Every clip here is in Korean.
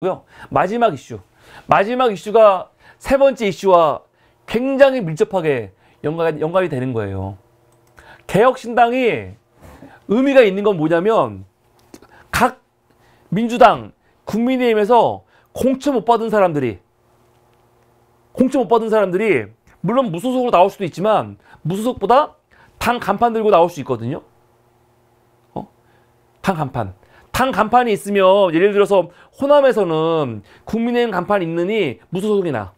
고요. 마지막 이슈. 마지막 이슈가 세 번째 이슈와 굉장히 밀접하게 연관이 되는 거예요. 개혁신당이 의미가 있는 건 뭐냐면 각 민주당, 국민의힘에서 공천 못 받은 사람들이 물론 무소속으로 나올 수도 있지만 무소속보다 당 간판 들고 나올 수 있거든요. 당 간판. 당 간판이 있으면 예를 들어서 호남에서는 국민의힘 간판 있느니 무소속이 나.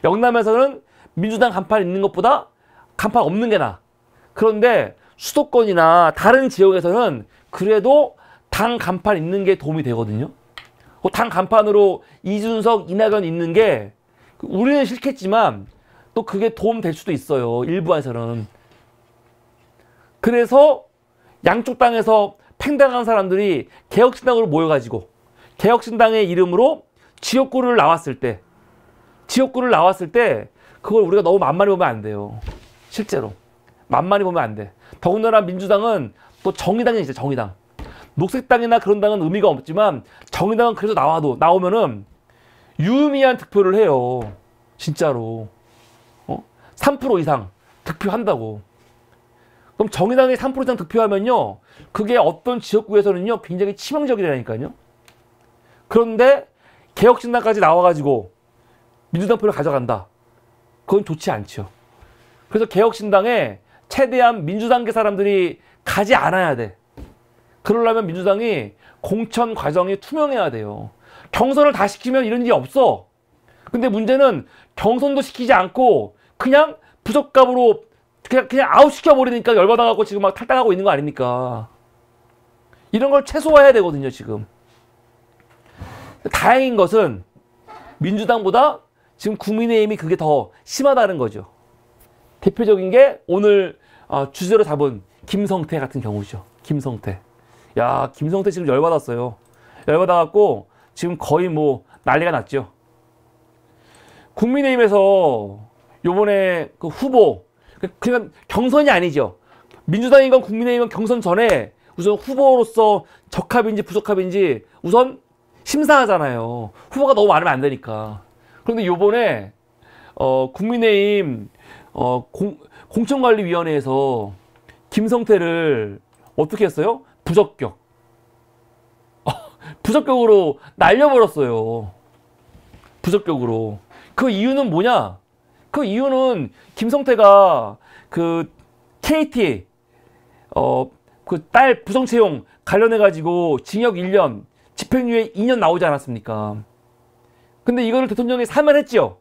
영남에서는 민주당 간판 있는 것보다 간판 없는 게 나. 그런데 수도권이나 다른 지역에서는 그래도 당 간판 있는 게 도움이 되거든요. 당 간판으로 이준석, 이낙연 있는 게 우리는 싫겠지만 또 그게 도움 될 수도 있어요. 일부에서는. 그래서 양쪽 당에서 팽당한 사람들이 개혁신당으로 모여가지고 개혁신당의 이름으로 지역구를 나왔을 때 그걸 우리가 너무 만만히 보면 안 돼요. 실제로 만만히 보면 안 돼. 더군다나 민주당은 또 정의당이 있어요. 정의당. 녹색당이나 그런 당은 의미가 없지만 정의당은 그래도 나오면은 유의미한 득표를 해요. 진짜로 3% 이상 득표한다고. 그럼 정의당이 3% 이상 득표하면요, 그게 어떤 지역구에서는요 굉장히 치명적이라니까요. 그런데 개혁신당까지 나와가지고 민주당 표를 가져간다. 그건 좋지 않죠. 그래서 개혁신당에 최대한 민주당계 사람들이 가지 않아야 돼. 그러려면 민주당이 공천 과정이 투명해야 돼요. 경선을 다 시키면 이런 일이 없어. 근데 문제는 경선도 시키지 않고 그냥 부적값으로 그냥 아웃시켜버리니까 열받아갖고 지금 막 탈당하고 있는 거 아닙니까? 이런 걸 최소화해야 되거든요, 지금. 다행인 것은 민주당보다 지금 국민의힘이 그게 더 심하다는 거죠. 대표적인 게 오늘 주제로 잡은 김성태 같은 경우죠. 김성태. 야, 김성태 지금 열받았어요. 열받아갖고 지금 거의 뭐 난리가 났죠. 국민의힘에서 요번에 그 후보, 그냥 경선이 아니죠. 민주당이건 국민의힘이건 경선 전에 우선 후보로서 적합인지 부적합인지 우선 심사하잖아요. 후보가 너무 많으면 안 되니까. 그런데 요번에 국민의힘 공천관리위원회에서 김성태를 어떻게 했어요? 부적격. 부적격으로 날려버렸어요. 부적격으로. 그 이유는 뭐냐? 그 이유는 김성태가 그 KT 그 딸 부정채용 관련해가지고 징역 1년, 집행유예 2년 나오지 않았습니까? 근데 이거를 대통령이 사면했지요.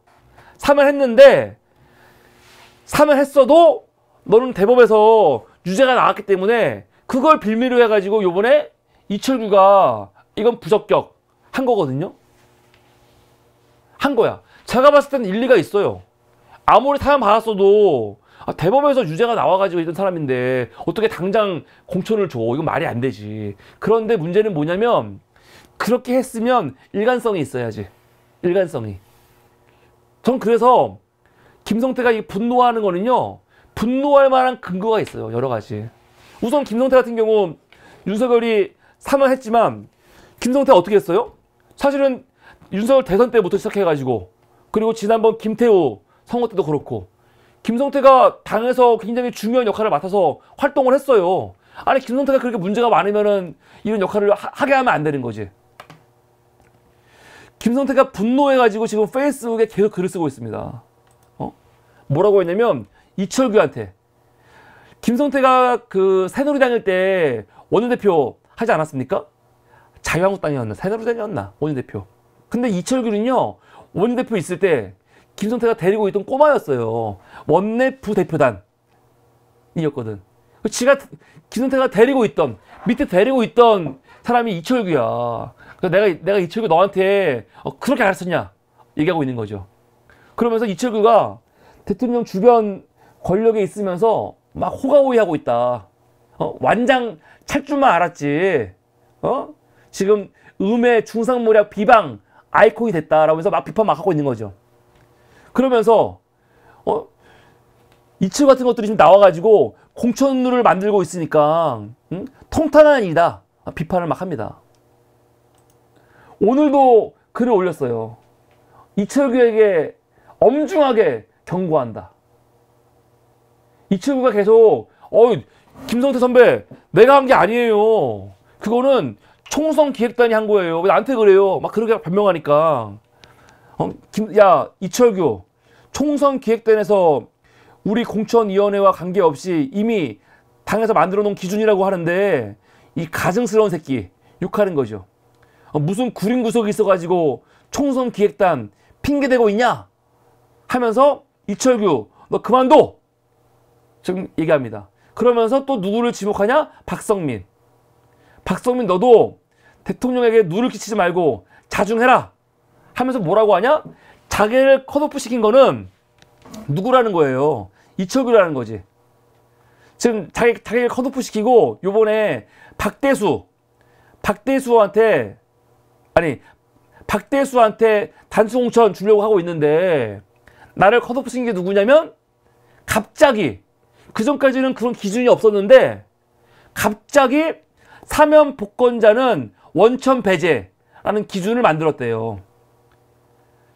사면했는데 사면했어도 너는 대법에서 유죄가 나왔기 때문에 그걸 빌미로 해가지고 요번에 이철규가 이건 부적격 한 거거든요. 한 거야. 제가 봤을 때는 일리가 있어요. 아무리 사면 받았어도 대법에서 유죄가 나와가지고 있던 사람인데 어떻게 당장 공천을 줘. 이건 말이 안 되지. 그런데 문제는 뭐냐면 그렇게 했으면 일관성이 있어야지. 일관성이. 전 그래서 김성태가 이 분노하는 거는요, 분노할 만한 근거가 있어요. 여러 가지. 우선 김성태 같은 경우 윤석열이 사면했지만 김성태가 어떻게 했어요? 사실은 윤석열 대선 때부터 시작해가지고 그리고 지난번 김태우 선거 때도 그렇고 김성태가 당에서 굉장히 중요한 역할을 맡아서 활동을 했어요. 아니 김성태가 그렇게 문제가 많으면은 이런 역할을 하게 하면 안 되는 거지. 김성태가 분노해가지고 지금 페이스북에 계속 글을 쓰고 있습니다. 뭐라고 했냐면 이철규한테 김성태가 그 새누리당일 때 원내대표 하지 않았습니까? 자유한국당이었나 새누리당이었나 원내대표. 근데 이철규는요 원내대표 있을 때 김성태가 데리고 있던 꼬마였어요. 원내 부대표단이었거든. 김성태가 데리고 있던 밑에 데리고 있던 사람이 이철규야. 그래서 내가 이철규 너한테 그렇게 가르쳤냐 얘기하고 있는 거죠. 그러면서 이철규가 대통령 주변 권력에 있으면서 막 호가호위하고 있다. 완장 찰 줄만 알았지. 지금 음해 중상모략 비방 아이콘이 됐다라면서 막 비판 막 하고 있는 거죠. 그러면서 이철 같은 것들이 지금 나와가지고 공천룰을 만들고 있으니까 통탄한 일이다 비판을 막 합니다. 오늘도 글을 올렸어요. 이철규에게 엄중하게 경고한다. 이철규가 계속 김성태 선배 내가 한 게 아니에요. 그거는 총선 기획단이 한 거예요. 왜 나한테 그래요? 막 그렇게 변명하니까 야 이철규 총선 기획단에서 우리 공천위원회와 관계없이 이미 당에서 만들어 놓은 기준이라고 하는데 이 가증스러운 새끼 욕하는 거죠. 무슨 구린 구석이 있어가지고 총선 기획단 핑계대고 있냐 하면서 이철규 너 그만둬 지금 얘기합니다. 그러면서 또 누구를 지목하냐? 박성민 너도 대통령에게 누를 끼치지 말고 자중해라 하면서 뭐라고 하냐? 자기를 컷오프 시킨 거는 누구라는 거예요? 이철규라는 거지. 지금 자기를 컷오프 시키고 요번에 박대수한테 단수 공천 주려고 하고 있는데 나를 컷오프 시킨 게 누구냐면 갑자기 그전까지는 그런 기준이 없었는데 갑자기 사면 복권자는 원천 배제라는 기준을 만들었대요.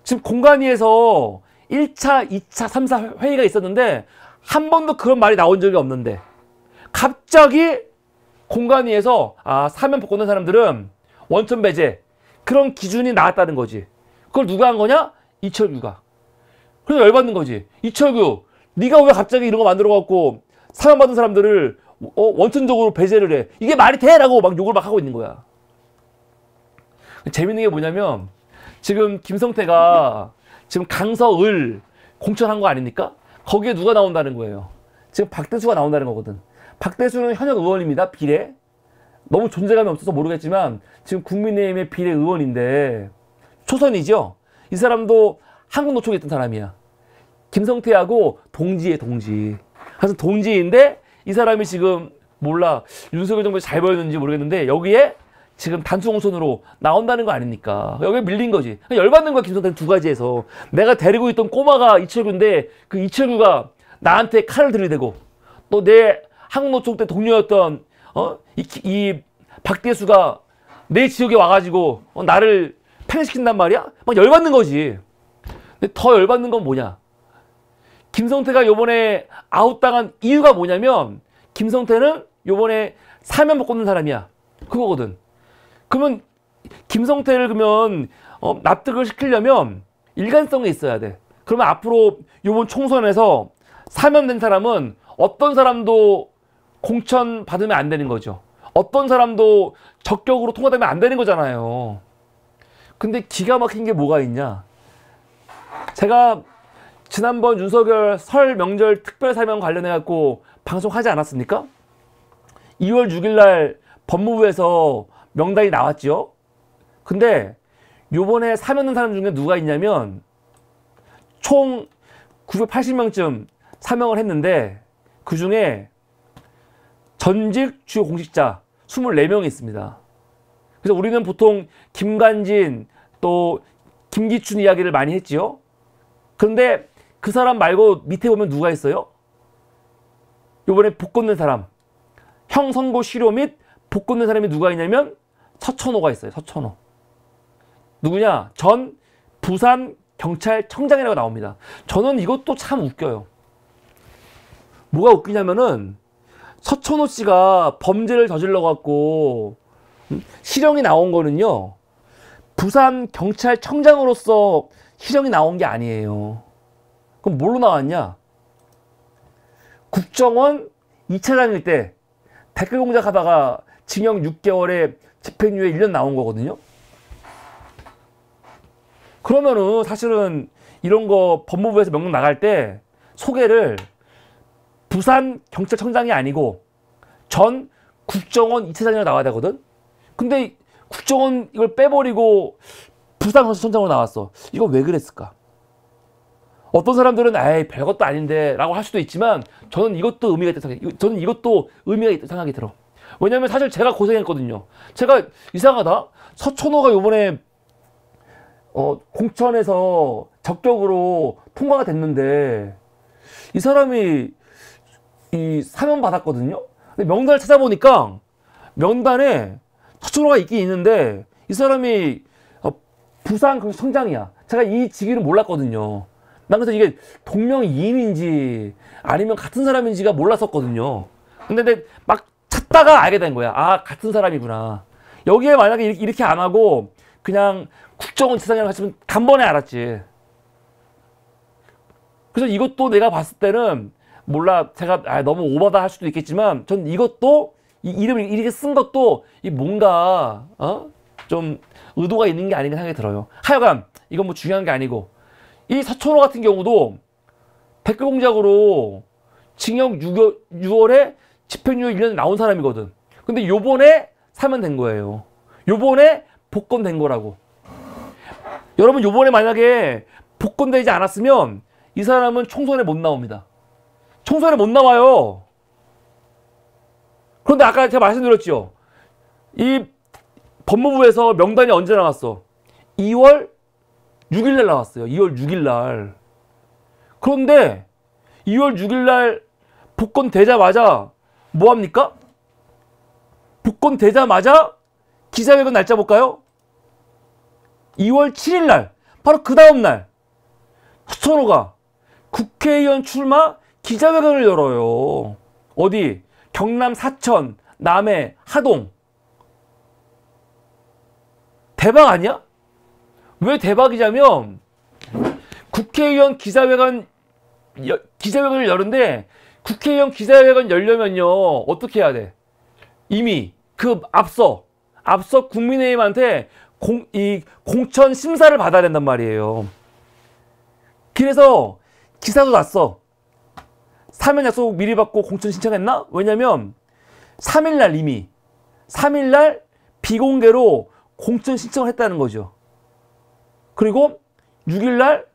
지금 공관위에서 1차, 2차, 3차 회의가 있었는데 한 번도 그런 말이 나온 적이 없는데 갑자기 공관위에서 사면 복권된 사람들은 원천 배제 그런 기준이 나왔다는 거지. 그걸 누가 한 거냐? 이철규가. 그래서 열받는 거지. 이철규 네가 왜 갑자기 이런 거 만들어 갖고 사면 받은 사람들을 원천적으로 배제를 해. 이게 말이 돼? 라고 막 욕을 막 하고 있는 거야. 재밌는 게 뭐냐면 지금 김성태가 지금 강서을 공천한 거 아닙니까? 거기에 누가 나온다는 거예요. 지금 박대수가 나온다는 거거든. 박대수는 현역 의원입니다. 비례. 너무 존재감이 없어서 모르겠지만 지금 국민의힘의 비례 의원인데 초선이죠. 이 사람도 한국노총에 있던 사람이야. 김성태하고 동지에 동지. 그래서 동지인데 이 사람이 지금 몰라 윤석열 정부에 잘 보였는지 모르겠는데 여기에 지금 단수 공천으로 나온다는 거 아닙니까? 여기에 밀린 거지. 열받는 거야 김성태는 두 가지에서. 내가 데리고 있던 꼬마가 이철규인데 그 이철규가 나한테 칼을 들이대고 또 내 한국노총 때 동료였던 이 박대수가 내 지역에 와가지고 나를 팽시킨단 말이야? 막 열받는 거지. 근데 더 열받는 건 뭐냐? 김성태가 요번에 아웃당한 이유가 뭐냐면 김성태는 요번에 사면 복권된 사람이야. 그거거든. 그러면 김성태를 납득을 시키려면 일관성이 있어야 돼. 그러면 앞으로 요번 총선에서 사면된 사람은 어떤 사람도 공천 받으면 안 되는 거죠. 어떤 사람도 적격으로 통과되면 안 되는 거잖아요. 근데 기가 막힌 게 뭐가 있냐? 제가 지난번 윤석열 설 명절 특별 사면 관련해 갖고 방송하지 않았습니까? 2월 6일 날 법무부에서 명단이 나왔죠. 근데 요번에 사면된 사람 중에 누가 있냐면 총 980명쯤 사명을 했는데 그 중에 전직 주요 공직자 24명이 있습니다. 그래서 우리는 보통 김관진 또 김기춘 이야기를 많이 했지요. 그런데 그 사람 말고 밑에 보면 누가 있어요? 요번에 복권된 사람. 형 선고 실효 및 복권된 사람이 누가 있냐면 서천호가 있어요. 서천호. 누구냐? 전 부산 경찰청장이라고 나옵니다. 저는 이것도 참 웃겨요. 뭐가 웃기냐면은 서천호 씨가 범죄를 저질러 갖고 실형이 나온 거는요. 부산 경찰청장으로서 실형이 나온 게 아니에요. 그럼 뭘로 나왔냐? 국정원 2차장일 때 댓글 공작하다가 징역 6개월에 집행유예 1년 나온 거거든요. 그러면은 사실은 이런 거 법무부에서 명령 나갈 때 소개를 부산 경찰청장이 아니고 전 국정원 2차장이라고 나와야 되거든. 근데 국정원 이걸 빼버리고 부산 경찰청장으로 나왔어. 이거 왜 그랬을까? 어떤 사람들은 에이 별것도 아닌데 라고 할 수도 있지만 저는 이것도 의미가 있다고 생각해요. 저는 이것도 의미가 있다고 생각이 들어. 왜냐면 사실 제가 고생했거든요. 제가 이상하다. 서천호가 요번에 공천에서 적격으로 통과가 됐는데 이 사람이 이 사면 받았거든요. 근데 명단을 찾아보니까 명단에 서천호가 있긴 있는데 이 사람이 부산 성장이야. 제가 이 직위를 몰랐거든요. 난 그래서 이게 동명이인인지 아니면 같은 사람인지가 몰랐었거든요. 근데 막 찾다가 알게 된 거야. 아, 같은 사람이구나. 여기에 만약에 이렇게 안 하고 그냥 국정원 지사장이라고 했으면 단번에 알았지. 그래서 이것도 내가 봤을 때는 몰라, 제가 너무 오바다 할 수도 있겠지만 전 이것도 이 이름을 이렇게 쓴 것도 이 뭔가 좀 의도가 있는 게 아닌가 생각이 들어요. 하여간 이건 뭐 중요한 게 아니고, 이 서천호 같은 경우도 댓글 공작으로 징역 6월에 집행유예 1년 나온 사람이거든. 근데 요번에 사면된 거예요. 요번에 복권된 거라고. 여러분, 요번에 만약에 복권되지 않았으면 이 사람은 총선에 못 나옵니다. 총선에 못 나와요. 그런데 아까 제가 말씀드렸죠. 이 법무부에서 명단이 언제 나왔어? 2월 6일날 나왔어요. 2월 6일날. 그런데 2월 6일날 복권 되자마자 뭐 합니까? 복권 되자마자 기자회견 날짜 볼까요? 2월 7일날, 바로 그 다음날 서천호가 국회의원 출마 기자회견을 열어요. 어디? 경남 사천, 남해, 하동. 대박 아니야? 왜 대박이냐면 국회의원 기자회견을 여는데, 국회의원 기자회견 열려면요 어떻게 해야 돼? 이미 그 앞서 국민의힘한테 공천 심사를 받아야 된단 말이에요. 그래서 기사도 났어. 사면 약속 미리 받고 공천 신청했나? 왜냐면 3일날 이미 3일날 비공개로 공천 신청을 했다는 거죠. 그리고 6일날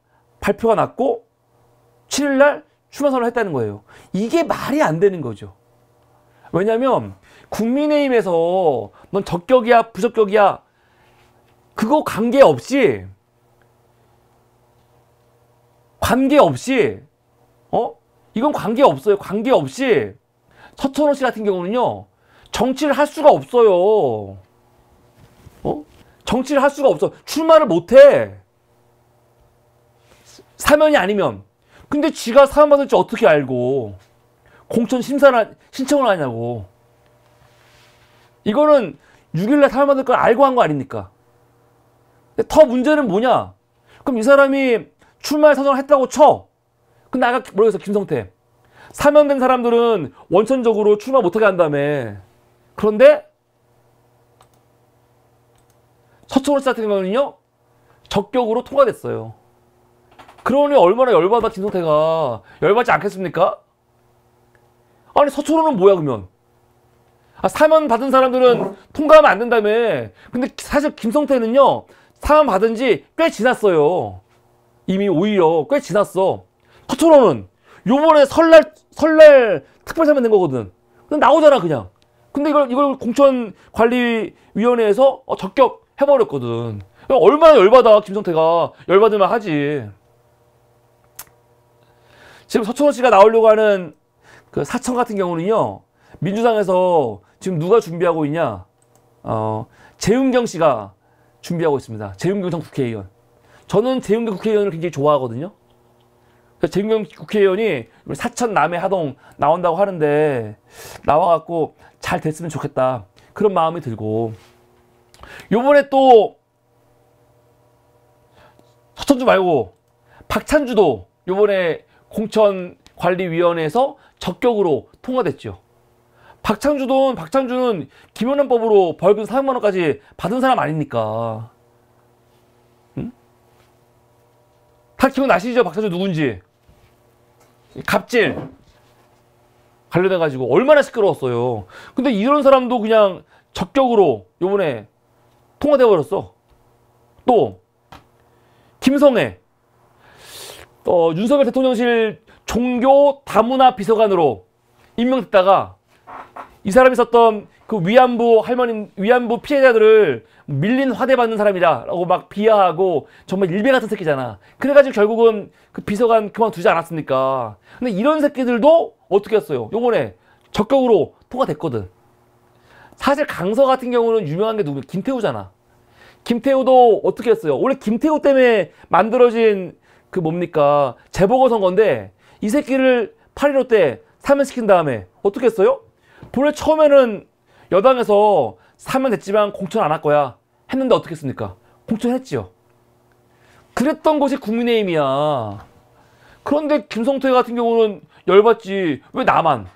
발표가 났고 7일날 출마 선언을 했다는 거예요. 이게 말이 안 되는 거죠. 왜냐면 국민의힘에서 넌 적격이야 부적격이야 그거 관계없이 이건 관계없어요. 관계없이 서천호 씨 같은 경우는요 정치를 할 수가 없어요. 정치를 할 수가 없어. 출마를 못해. 사면이 아니면. 근데 지가 사면 받을지 어떻게 알고 공천 신청을 하냐고. 이거는 6일날 사면 받을 걸 알고 한 거 아닙니까? 근데 더 문제는 뭐냐? 그럼 이 사람이 출마에 선언을 했다고 쳐. 근데 아까 뭐라고 했어? 김성태. 사면된 사람들은 원천적으로 출마 못하게 한다며. 그런데 서천호 씨 같은 경우는요 적격으로 통과됐어요. 그러니 얼마나 열받아. 김성태가 열받지 않겠습니까? 아니 서천호는 뭐야 그러면? 사면 받은 사람들은 통과하면 안 된다며. 근데 사실 김성태는요 사면 받은 지 꽤 지났어요. 이미 오히려 꽤 지났어. 서천호는 요번에 설날 특별 사면 된 거거든. 그냥 나오잖아 그냥. 근데 이걸 공천관리위원회에서 적격 해버렸거든. 얼마나 열받아. 김성태가 열받으면 하지. 지금 서천호 씨가 나오려고 하는 그 사천 같은 경우는요 민주당에서 지금 누가 준비하고 있냐? 재은경 씨가 준비하고 있습니다. 재은경 전 국회의원. 저는 재은경 국회의원을 굉장히 좋아하거든요. 재은경 국회의원이 사천, 남해, 하동 나온다고 하는데 나와갖고 잘 됐으면 좋겠다 그런 마음이 들고, 요번에 또 서천주 말고 박찬주도 요번에 공천관리위원회에서 적격으로 통과됐죠. 박찬주는 김영란법으로 벌금 400만 원까지 받은 사람 아닙니까? 응? 다 기억나시죠? 박찬주 누군지. 갑질 관련해가지고 얼마나 시끄러웠어요. 근데 이런 사람도 그냥 적격으로 요번에 통과돼 버렸어. 또 김성애 윤석열 대통령실 종교 다문화 비서관으로 임명됐다가 이 사람이 썼던 그 위안부 피해자들을 밀린 화대받는 사람이라고 막 비하하고 정말 일베 같은 새끼잖아. 그래가지고 결국은 그 비서관 그만두지 않았습니까? 근데 이런 새끼들도 어떻게 했어요? 요번에 적격으로 통과됐거든. 사실 강서 같은 경우는 유명한 게 누구? 김태우잖아. 김태우도 어떻게 했어요? 원래 김태우 때문에 만들어진 그 뭡니까? 재보궐선거인데 이 새끼를 8.15 때 사면시킨 다음에 어떻게 했어요? 본래 처음에는 여당에서 사면됐지만 공천 안 할 거야 했는데 어떻게 했습니까? 공천했지요. 그랬던 것이 국민의힘이야. 그런데 김성태 같은 경우는 열받지. 왜 나만?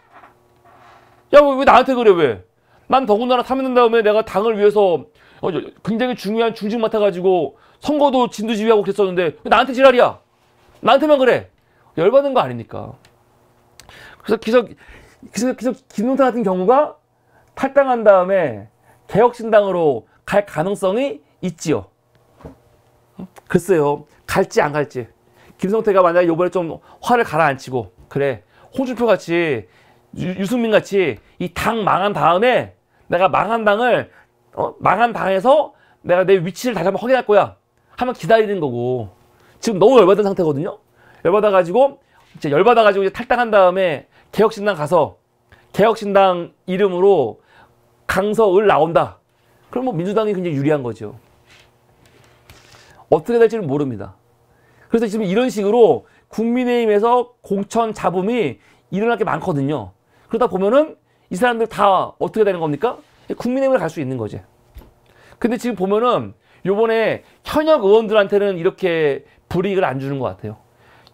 야, 왜 나한테 그래, 왜? 난 더군다나 사면된 다음에 내가 당을 위해서 굉장히 중요한 중직 맡아가지고 선거도 진두지휘하고 그랬었는데 왜 나한테 지랄이야? 나한테만 그래. 열받는 거 아닙니까? 그래서 김성태 같은 경우가 탈당한 다음에 개혁신당으로 갈 가능성이 있지요. 글쎄요. 갈지 안 갈지. 김성태가 만약에 이번에 좀 화를 가라앉히고 그래 홍준표 같이 유승민 같이 이 당 망한 다음에 내가 망한 당을 망한 당에서 내가 내 위치를 다시 한번 확인할 거야 하면 기다리는 거고 지금 너무 열받은 상태거든요. 열받아가지고 이제 탈당한 다음에 개혁신당 가서 개혁신당 이름으로 강서을 나온다. 그럼 뭐 민주당이 굉장히 유리한 거죠. 어떻게 될지는 모릅니다. 그래서 지금 이런 식으로 국민의힘에서 공천 잡음이 일어날 게 많거든요. 그러다 보면은 이 사람들 다 어떻게 되는 겁니까? 국민의힘을 갈 수 있는 거지. 근데 지금 보면은 요번에 현역 의원들한테는 이렇게 불이익을 안 주는 것 같아요.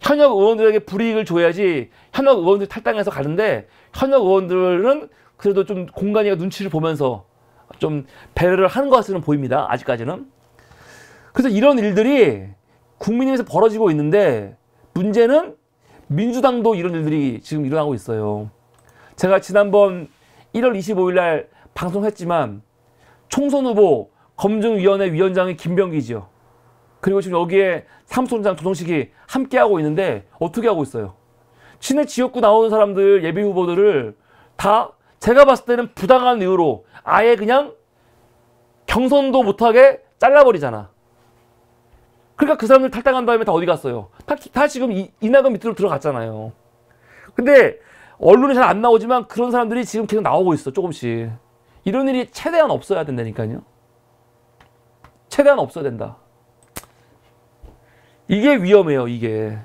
현역 의원들에게 불이익을 줘야지 현역 의원들이 탈당해서 가는데 현역 의원들은 그래도 좀 공간이가 눈치를 보면서 좀 배려를 하는 것 같으면 보입니다. 아직까지는. 그래서 이런 일들이 국민의힘에서 벌어지고 있는데 문제는 민주당도 이런 일들이 지금 일어나고 있어요. 제가 지난번 1월 25일 날 방송했지만 총선 후보 검증위원회 위원장이 김병기죠. 그리고 지금 여기에 사무총장 조정식이 함께하고 있는데 어떻게 하고 있어요? 친해 지역구 나오는 사람들 예비 후보들을 다 제가 봤을 때는 부당한 이유로 아예 그냥 경선도 못하게 잘라버리잖아. 그러니까 그 사람들 탈당한 다음에 다 어디 갔어요? 다 지금 이낙연 밑으로 들어갔잖아요. 근데 언론에 잘 안 나오지만 그런 사람들이 지금 계속 나오고 있어, 조금씩. 이런 일이 최대한 없어야 된다니까요. 최대한 없어야 된다. 이게 위험해요, 이게.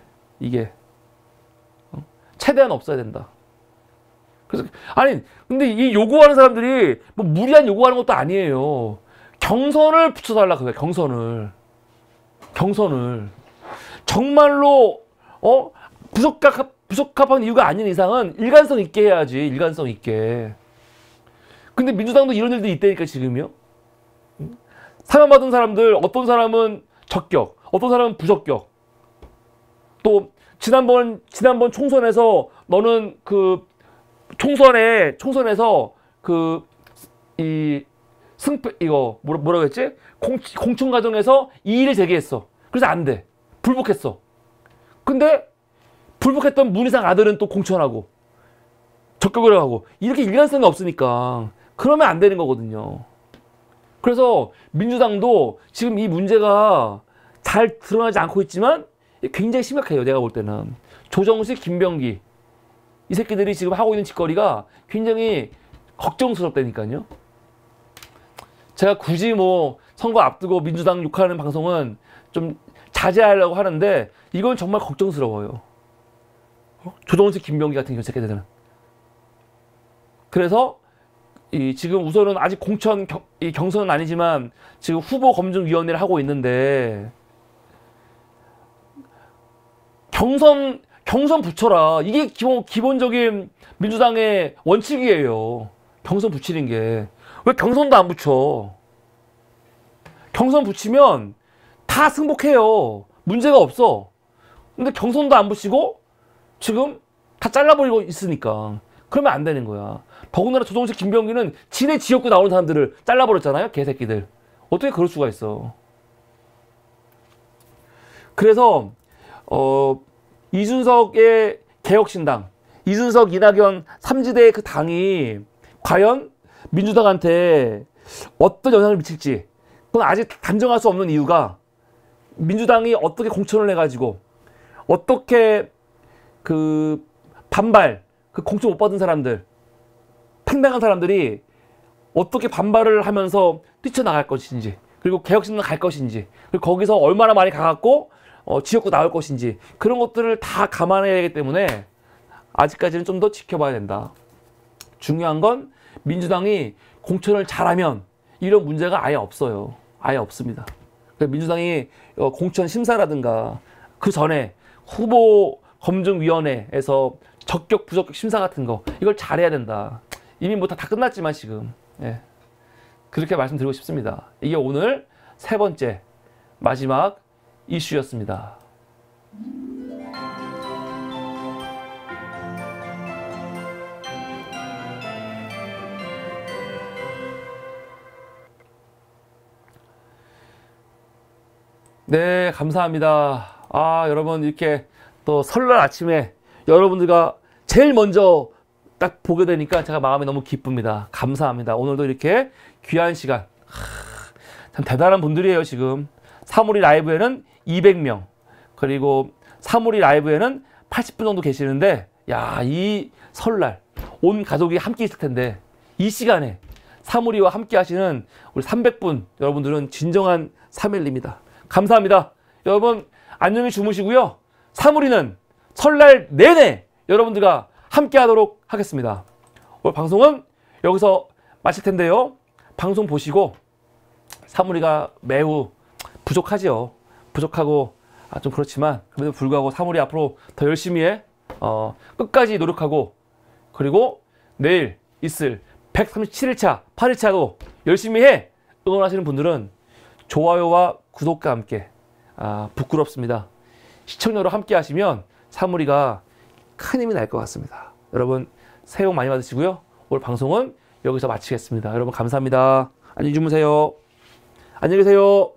최대한 없어야 된다. 그래서, 아니, 근데 이 요구하는 사람들이 뭐 무리한 요구하는 것도 아니에요. 경선을 붙여달라, 그래, 경선을. 정말로, 부적합한 이유가 아닌 이상은 일관성 있게 해야지, 일관성 있게. 근데 민주당도 이런 일들이 있다니까, 지금요. 사면받은 사람들, 어떤 사람은 적격, 어떤 사람은 부적격. 또, 지난번 총선에서 너는 그, 총선에서 뭐라고 했지? 공천 과정에서 이의를 제기했어. 그래서 안 돼. 불복했어. 근데 불복했던 문희상 아들은 또 공천하고 적격을 하고 이렇게 일관성이 없으니까 그러면 안 되는 거거든요. 그래서 민주당도 지금 이 문제가 잘 드러나지 않고 있지만 굉장히 심각해요. 내가 볼 때는. 조정식, 김병기 이 새끼들이 지금 하고 있는 짓거리가 굉장히 걱정스럽다니까요. 제가 굳이 뭐 선거 앞두고 민주당 욕하는 방송은 좀 자제하려고 하는데 이건 정말 걱정스러워요. 조정식, 김병기 같은 새끼들은. 그래서 지금 우선은 아직 경선은 아니지만 지금 후보 검증위원회를 하고 있는데 경선 붙여라. 이게 기본적인 민주당의 원칙이에요. 경선 붙이는 게. 왜 경선도 안 붙여? 경선 붙이면 다 승복해요. 문제가 없어. 근데 경선도 안 붙이고 지금 다 잘라버리고 있으니까. 그러면 안 되는 거야. 더군다나 조정식, 김병기는 지네 지역구 나오는 사람들을 잘라버렸잖아요. 개새끼들. 어떻게 그럴 수가 있어. 그래서 이준석의 개혁신당, 이준석, 이낙연 3지대의 그 당이 과연 민주당한테 어떤 영향을 미칠지 그건 아직 단정할 수 없는 이유가 민주당이 어떻게 공천을 해가지고 어떻게 그 반발, 그 공천 못 받은 사람들, 팽당한 사람들이 어떻게 반발을 하면서 뛰쳐나갈 것인지 그리고 개혁신당 갈 것인지, 그리고 거기서 얼마나 많이 가갖고 지역구 나올 것인지, 그런 것들을 다 감안해야 하기 때문에 아직까지는 좀 더 지켜봐야 된다. 중요한 건 민주당이 공천을 잘하면 이런 문제가 아예 없어요. 아예 없습니다. 민주당이 공천 심사라든가 그 전에 후보 검증위원회에서 적격 부적격 심사 같은 거 이걸 잘해야 된다. 이미 뭐 다 끝났지만 지금 그렇게 말씀드리고 싶습니다. 이게 오늘 세 번째 마지막 이슈였습니다. 네, 감사합니다. 여러분 이렇게 또 설날 아침에 여러분들과 제일 먼저 딱 보게 되니까 제가 마음이 너무 기쁩니다. 감사합니다. 오늘도 이렇게 귀한 시간. 참 대단한 분들이에요, 지금. 사물이 라이브에는 200명, 그리고 사물이 라이브에는 80분 정도 계시는데, 야, 이 설날 온 가족이 함께 있을 텐데 이 시간에 사물이와 함께 하시는 우리 300분 여러분들은 진정한 3일입니다. 감사합니다. 여러분 안녕히 주무시고요. 사물이는 설날 내내 여러분들과 함께 하도록 하겠습니다. 오늘 방송은 여기서 마칠 텐데요. 방송 보시고 사물이가 매우 부족하죠. 부족하고 좀 그렇지만 그래도 불구하고 사물이 앞으로 더 열심히 해. 끝까지 노력하고, 그리고 내일 있을 137일차 8일차도 열심히 해. 응원하시는 분들은 좋아요와 구독과 함께 부끄럽습니다. 시청자로 함께 하시면 사물이가 큰 힘이 날 것 같습니다. 여러분 새해 복 많이 받으시고요. 오늘 방송은 여기서 마치겠습니다. 여러분 감사합니다. 안녕히 주무세요. 안녕히 계세요.